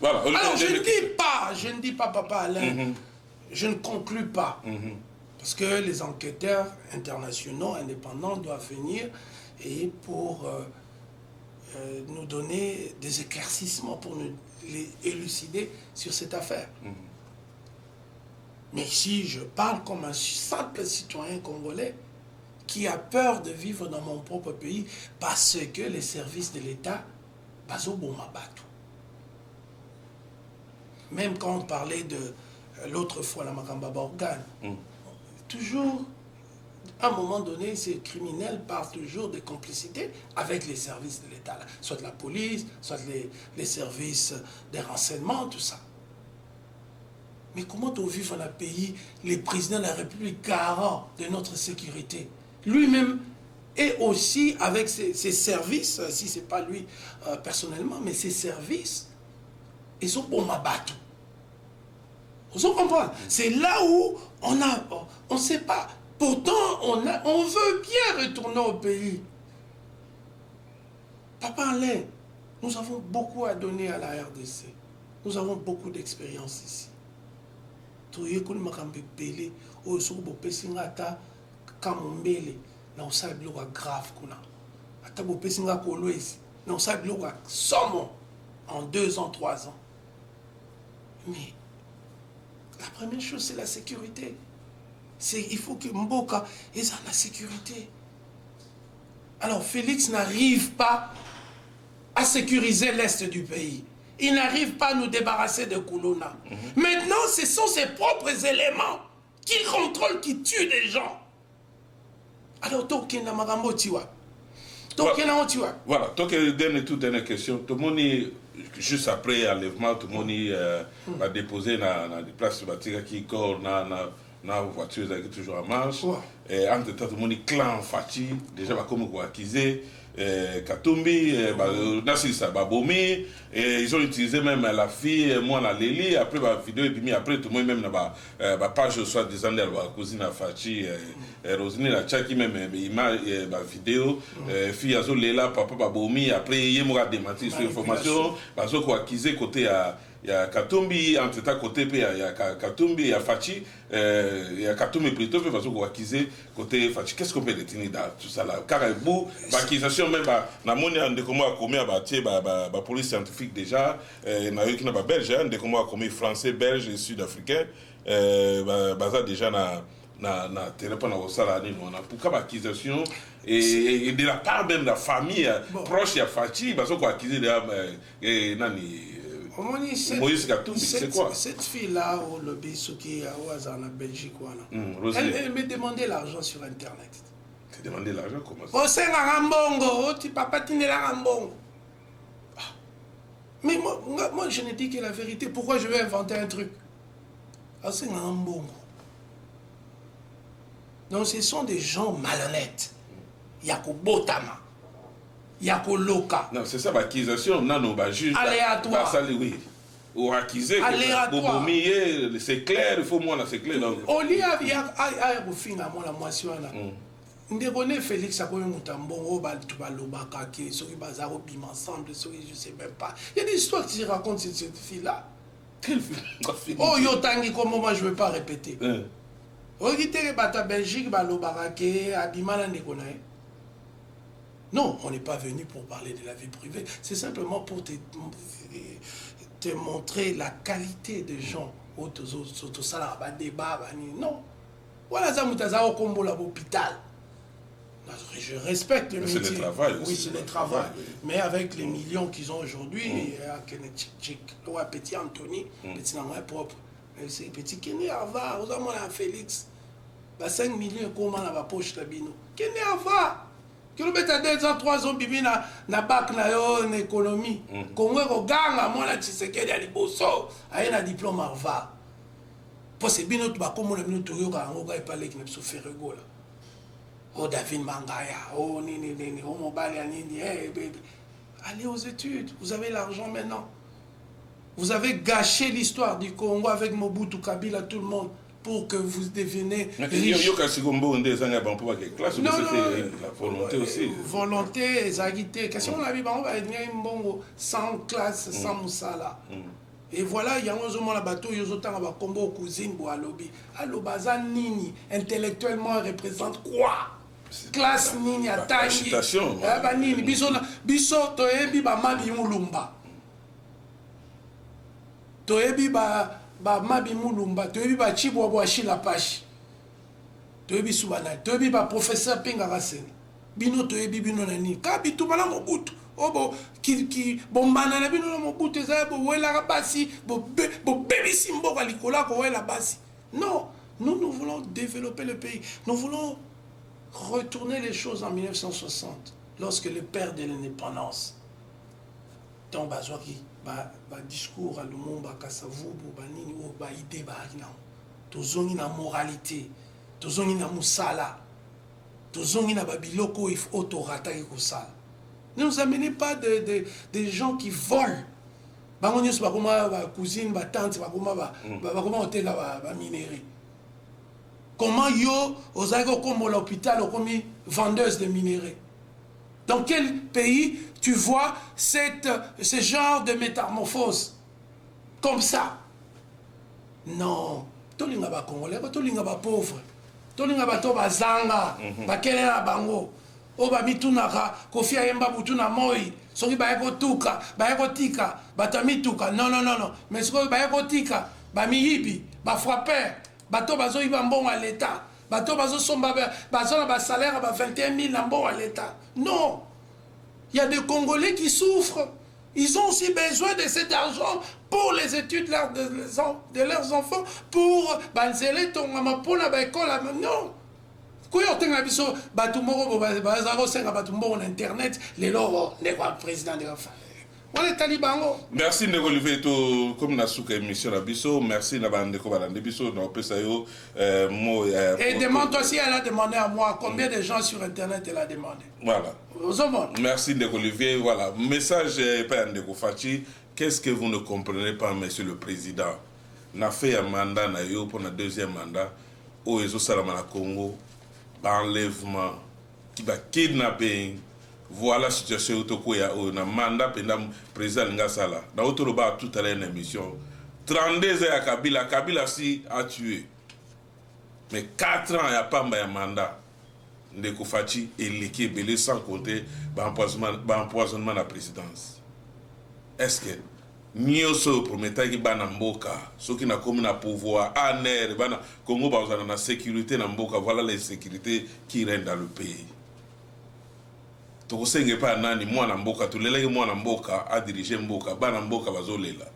Voilà. Alors je ne dis pas, Papa Alain, je ne conclus pas. Parce que les enquêteurs internationaux, indépendants, doivent venir et pour nous donner des éclaircissements, pour nous les élucider sur cette affaire. Mais ici, je parle comme un simple citoyen congolais qui a peur de vivre dans mon propre pays parce que les services de l'État, même quand on parlait de l'autre fois, la Makamba Organe, toujours, à un moment donné, ces criminels parlent toujours de complicité avec les services de l'État, soit la police, soit les services des renseignements, tout ça. Mais comment on vit dans un pays, le président de la République garant de notre sécurité, lui-même et aussi avec ses services, si ce n'est pas lui personnellement, mais ses services, ils sont pour ma bateau. Vous comprenez? C'est là où on ne sait pas. Pourtant, on veut bien retourner au pays. Papa Alain, nous avons beaucoup à donner à la RDC. Nous avons beaucoup d'expérience ici. Toyekoli makambe belé o soko bopesinga ata kamombele na osala biloko grave kuna ata bopesinga kolwezi na osala biloko somo en 2 ans 3 ans. Mais la première chose c'est la sécurité. Il faut que Mboka ait la sécurité. Alors Félix n'arrive pas à sécuriser l'est du pays. Il n'arrive pas à nous débarrasser de Koulouna. Maintenant, ce sont ses propres éléments qui contrôlent, qui tuent des gens. Alors, Tokena Marambo Tiwa. Tokena Tiwa. Voilà, toute dernière question. Tout le monde, juste après l'enlèvement, tout le monde va déposer dans des places qui corps, dans la voiture qui toujours en marche. Et entre-temps, tout le monde, clan Fati, déjà, comme vous accusez. Katumbi, Nassilsa Babomi, ils ont utilisé même la fille, moi la Lili, après la vidéo et puis après tout le monde même la page soit des années la cousine Fachi Roselyne la tchaki même image vidéo fille azo lela papa babomi après yemora démentir sur information bazo ko accuser côté il y a Katumbi entre ta côté il y a Katumbi il y a Fachi il y a Katumbi plutôt fait bazo ko accuser côté Fachi. Qu'est-ce qu'on peut retenir dans tout ça là caribou accusation même na moni ande comment a commis abattre ba police scientifique déjà na yo qui na ba belge ande comment a commis français belge et sud-africain baza déjà na téléphone au salani on a pourquoi accusation et de la part même de la famille proche ya Fachi bazo ko accuser de nani Moïse Katumbi, c'est quoi? Cette fille-là, au lobby, ce qui est en Belgique, elle me demandait l'argent sur Internet. Tu demandais l'argent comment ça? Oh, c'est un rambongo, tu papa, tu n'es la rambongo. Mais moi, je ne dis que la vérité. Pourquoi je vais inventer un truc? Ah, c'est un rambongo. Donc, ce sont des gens malhonnêtes. Yako Botama. Yako Loka. Non, c'est ça, l'accusation. Non, juge. Aléatoire. Ça, oui. Ou accusé. Aléatoire. C'est clair, il faut moi, c'est clair. Au lieu, il y a un fin à moi, la moitié. Ndekone Félix a connu Moutambongo, tu vas l'obaka, ceux qui basent au bim ensemble, ceux qui je sais même pas. Il y a des histoires qui se racontent cette fille-là. Quelle fille? Oh, Yotangi, comment moi je ne veux pas répéter. Regardez Bata Belgique, Balobarake, Abimana Ndekone. Non, on n'est pas venu pour parler de la vie privée. C'est simplement pour te montrer la qualité des gens. Non. Voilà, ça m'a au combo à l'hôpital. Je respecte le métier. C'est le travail aussi. Oui, c'est le travail. Mais avec les millions qu'ils ont aujourd'hui, petit Anthony, petit Namoy propre, petit Kenny Harvard, vous avez Félix, 5 millions, comment on a poche la bino. Kenny Harvard. Que le bêta 2 ans, 3 ans, bibi na bac na yo en économie. Comme on gagne, moi là, tu sais qu'il y a des bosso, il y a un diplôme Harvard. Pour ces bino, tu vas comme on a mis tout le monde, on va parler qui n'a pas fait rigolo. Oh David Mangaya, oh nini, oh Mobali, nini, hey baby. Allez aux études, vous avez l'argent maintenant. Vous avez gâché l'histoire du Congo avec Mobutu Kabila, tout le monde. Pour que vous deveniez riche. Non, la volonté aussi. Volonté, exagité. Qu'est-ce qu'on a vu? On va devenir sans classe, sans moussala. Et voilà, il y a un moment bateau, il y a un combo cousine pour Alobi. Alobaza Nini, intellectuellement, représente quoi? Classe Nini, à taille. Citation. Nini, biso, toebi, ba mabi mulumba. Toebi, ba mabi mulumba, toyebi ba chibwa bwa shila pashi. Toyebi subana, toyebi ba professeur Pinga Rasena. Bino toyebi bino nani. Ka bitu bala Mobutu. Obo ki bombana na bino na Mobutu za bo wela basi, bo baby simbo ka likola ko wela basi. Non, nous voulons développer le pays. Nous voulons retourner les choses en 1960 lorsque le père de l'indépendance dans Bazouaki discours à Lumumba, Kassavubu, Banini, Baïdé, Barina. Tozongi na moralité, tozongi na musala, tozongi na babiloko il faut autorata kosala. Ne nous amenez pas des gens qui volent. Bangonius bakoma ba cousine, ba tante, bakoma hôtel ba minerie. Comment yo ozago comme l'hôpital comme vendeuse de minerais? Dans quel pays tu vois ce genre de métamorphose comme ça? Non. Tolinga ba Congolais, tolinga ba pauvre, tolinga ba to bazanga, ba kelela bango. O ba mitunaka, Kofi Ayemba butuna moi, soki ba eko tuka, ba eko tika, ba tamituka. Non. Mais soki ba eko tika, ba miyibi, ba frapper, ba to bazo iba mbongo à l'état. Bato bazo somba bazo ba salaire ba 21 000 lambo à l'état. Non. Il y a des Congolais qui souffrent. Ils ont aussi besoin de cet argent pour les études de leurs enfants, pour banzele tongama pour la école. Non. Quand on a vu ça, batumoro bazaro senga batumoro na internet, les loro n'est pas président de la famille. Merci Ndeko Olivier to comme na souka émission na biso, merci na bandeko balande biso na opesa yo mo et demande aussi elle a demandé à moi combien de gens sur internet elle a demandé. Voilà. Merci Ndeko Olivier, voilà, message pas Ndeko Fachi, qu'est-ce que vous ne comprenez pas monsieur le président? Na fait un mandat na yo pour le deuxième mandat au ezo salama na Congo. enlèvement, qui va kidnapper, voilà la situation où il y a un mandat pendant le président Ngasala. Dans l'autre bas, tout à l'heure, une émission. 32 ans à Kabila, Kabila aussi a tué. Mais 4 ans, il n'y a pas de mandat. Ndeko Fachi et l'équipe belé sans compter l'empoisonnement de la présidence. Est-ce que Nyoso promettait que Banamboka, ceux qui n'ont comme un pouvoir, Aner, Congo, la sécurité Namboka, voilà les sécurités qui règnent dans le pays. Tu ne pas nani moi Namboka, tu l'élèves moi Namboka à diriger Mboka, Banamboka bazolela.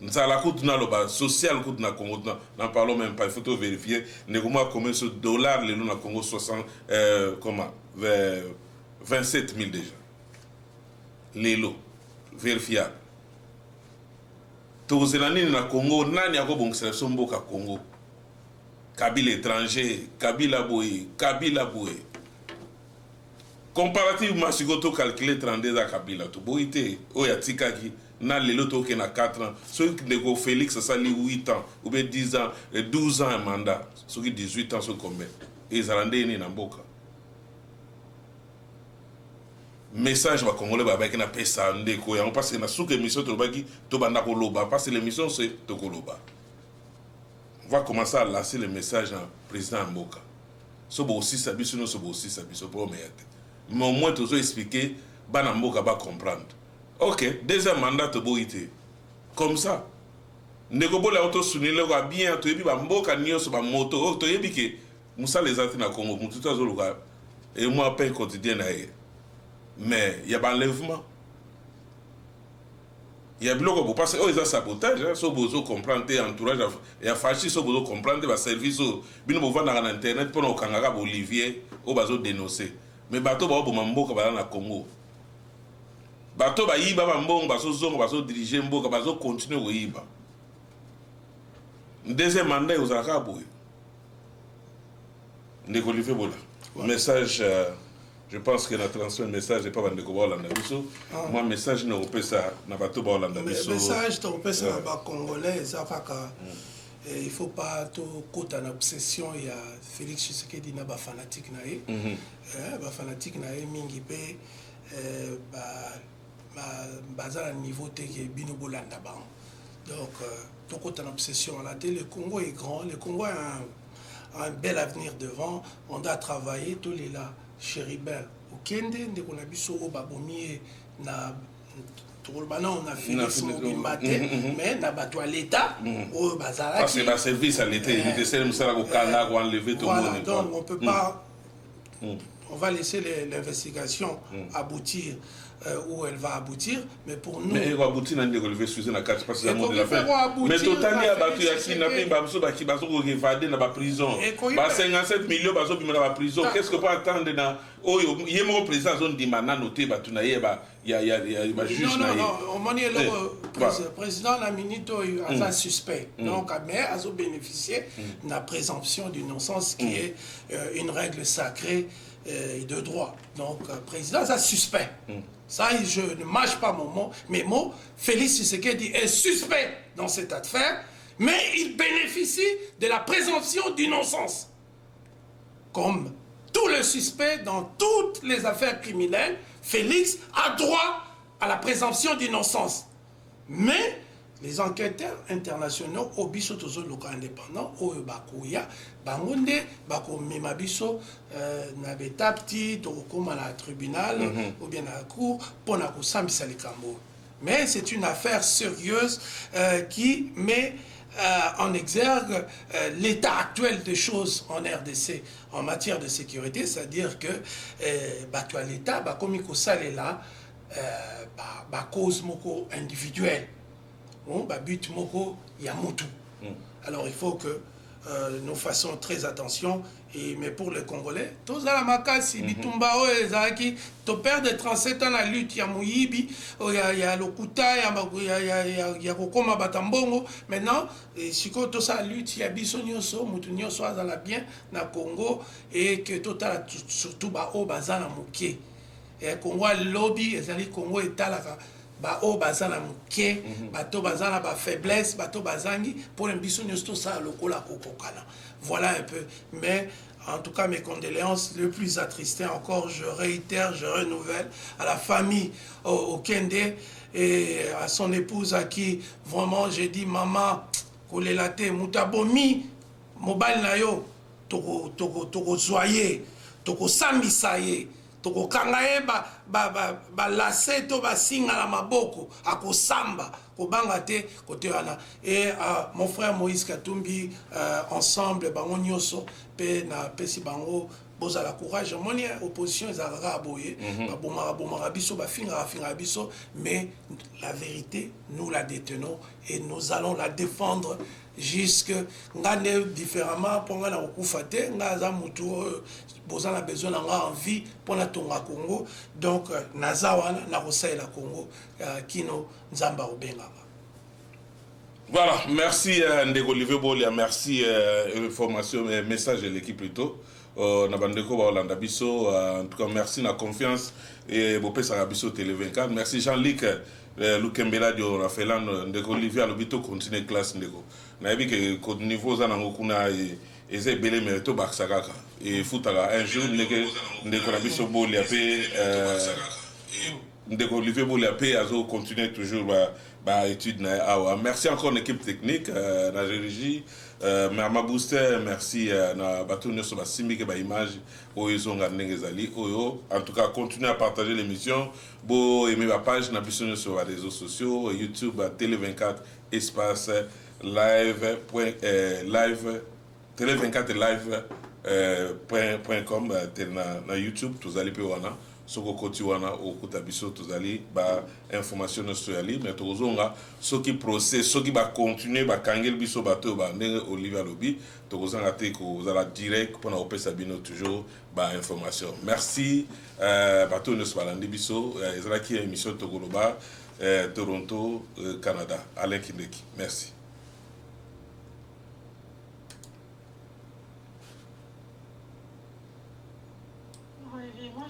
Nous avons la coûte na loba social coûte na Congo, n'en parlons même pas, il faut tout vérifier. Nous avons combien de dollars les na Congo 27 000 déjà. Les lots vérifiables. Tous les années na Congo, nani a bon sélection Mboka Congo. Kabila étranger, Kabila Boye. Comparativement, si vous calculez 32 ans Kabila, tu peux dire, oh, il y a Tikaki, na le loto qui a 4 ans, ceux qui ont Félix, ça li 8 ans, ou bien 10 ans, 12 ans un mandat, ceux qui 18 ans sont combien? Et ils ont rendu dans Mboka. Message va Congolais, avec une pesa, on passe dans sous émission, tu vas parce que l'émission c'est Tokoloba. On va commencer à lancer le message au président Mboka. Ce aussi, ça bise, nous, aussi, ça bise, mais au moins, tu as expliqué, Banamboka va comprendre. Ok, deuxième mandat, tu as été. Comme ça. Negobo la auto sunile wa bien, tu as dit, Mboka nyos, moto, tu as dit que Moussa les Athènes à Congo, tout à l'heure, et moi, pain quotidien. Mais il y a un enlèvement. Il y a bloc pour passer, oh, ils ont sabotage, hein, so bozo comprendre, entourage, il y a fâché, so bozo comprendre, va service, bino bovan dans internet, pour nos kangaga, Olivier, au bazo dénoncer. Mais bateau ba bo mamboka ba na Congo. Bateau ba yiba ba mbongo baso zongo baso diriger mboka baso continuer ko yiba. Deuxième mandat aux Arabes. Ndeko Olivier Bola. Message, je pense que la transfert message n'est pas Ndeko Bola Ndabiso. Moi message ne repère ça na bateau ba Hollande Ndabiso. Message to repère ça ba congolais ça kaka. Il ne faut pas tout côté en obsession. Il y a Félix Tshisekedi na ba fanatique na ye, ba fanatique na ye mingi pe bazar niveau te que bino bolanda ba. Donc tout côté en obsession. La télé, le Congo est grand, le Congo a un bel avenir devant. On doit travailler tous les là. Chéribel, au Kende, dès qu'on a vu sur Obabomi na on a fait mais n'a pas tout à l'État. Parce que le service à l'État, il était seul, ça a enlevé tout le monde. Donc on ne peut pas. On va laisser l'investigation aboutir où elle va aboutir, mais pour nous. Mais elle va aboutir dans le sujet la carte parce que de la fin. Mais totalement abattu à kidnapper, baso baki baso ko évadé dans la prison. Ba 57 millions baso bima dans la prison. Qu'est-ce que peut attendre dans oyo yemo président zone di mana noté ba tunaye ba il y a juge na. Non, au moment le président la minute a un suspect. Donc mais a bénéficié de la présomption d'innocence qui est une règle sacrée de droit. Donc président a suspect. Ça, je ne mâche pas mon mot. Mes mots, Félix Tshisekedi est suspect dans cette affaire, mais il bénéficie de la présomption d'innocence. Comme tous les suspects dans toutes les affaires criminelles, Félix a droit à la présomption d'innocence. Mais les enquêteurs internationaux, au biso tozo local indépendant, au bakouya, bangonde, bako memabiso, nabetapti, tokoma à la tribunal, ou bien à la cour, pour na kusambisa les kambo. Mais c'est une affaire sérieuse qui met en exergue l'état actuel des choses en RDC en matière de sécurité, c'est-à-dire que l'État, comme il y a cause moko individuelle. But moko yamutu. Alors il faut que nous fassions très attention. Mais pour les Congolais, tous à la makasi, bitumba ezaki, to père de 37 ans la lutte ya muyibi, il y a lokuta, il y a kokoma batambongo. Maintenant, si ko to sa lutte ya biso nyonso, mutu nyonso azala bien na Congo et que total surtout ba o bazana muke. Et Congo lobby ezali Congo etalaka o bazana muke, bato bazana ba faiblesse, bato bazangi pour un biso nyonso ça lokola kokokana. Voilà un peu. Mais En tout cas, mes condoléances le plus attristées encore, je réitère, je renouvelle à la famille au Kende et à son épouse à qui vraiment j'ai dit maman, kolelate, mutabomi, mobile na yo, toko zoye, toko sambisa ye, toko kanga ye ba lase to ba singa la maboko, ako samba, kobanga te kote wana. Et mon frère Moïse Katumbi, ensemble, bango nyoso, pe na pesi bango, boza la courage, moni opposition ezalaka aboye, bomara biso, finga biso, mais la vérité, nous la détenons et nous allons la défendre jusque ngane différemment pour nga na okufa te, nga za mutu boza na besoin na nga en vie pour na tonga Congo, donc naza wana na kosaela Congo kino nzamba obenganga. Voilà, merci Ndeko Olivier Bolia, merci information, message de l'équipe plutôt. Nabandeko Baolanda Biso, en tout cas merci na confiance et Bopé Sarabiso Télé 24. Merci Jean-Luc Lukembela Dio Rafelan, Ndeko Olivier Alobito continue classe Ndeko. Naïbi que niveau Zanango Kuna et Belé Merito Baksakaka. Et Foutala, un jour Ndeko Rabiso Bolia P. Ndeko Olivier Bolia P. Azo continue toujours étude. Merci encore l'équipe technique, la régie. Mama Booster, merci na Batonio sur la Simbi ba image Oezonga Nengezali Oyo. En tout cas, continuez à partager l'émission. Bo aimer ma page na Bissonio sur les réseaux sociaux, YouTube, Télé 24 espace live Télé 24 live.com na YouTube tous allez pe wana. Soko koti wana okuta biso tozali ba information no soyali mais tozonga soki procès soki ba continuer ba kangel biso bato ba ndenge Olivier Lobi tozonga te ko zala direct pour na opesa bino toujours ba information. Merci bato no balandi biso ezala ki émission Togoloba Toronto Canada Alain Kindeki. Merci. Moi,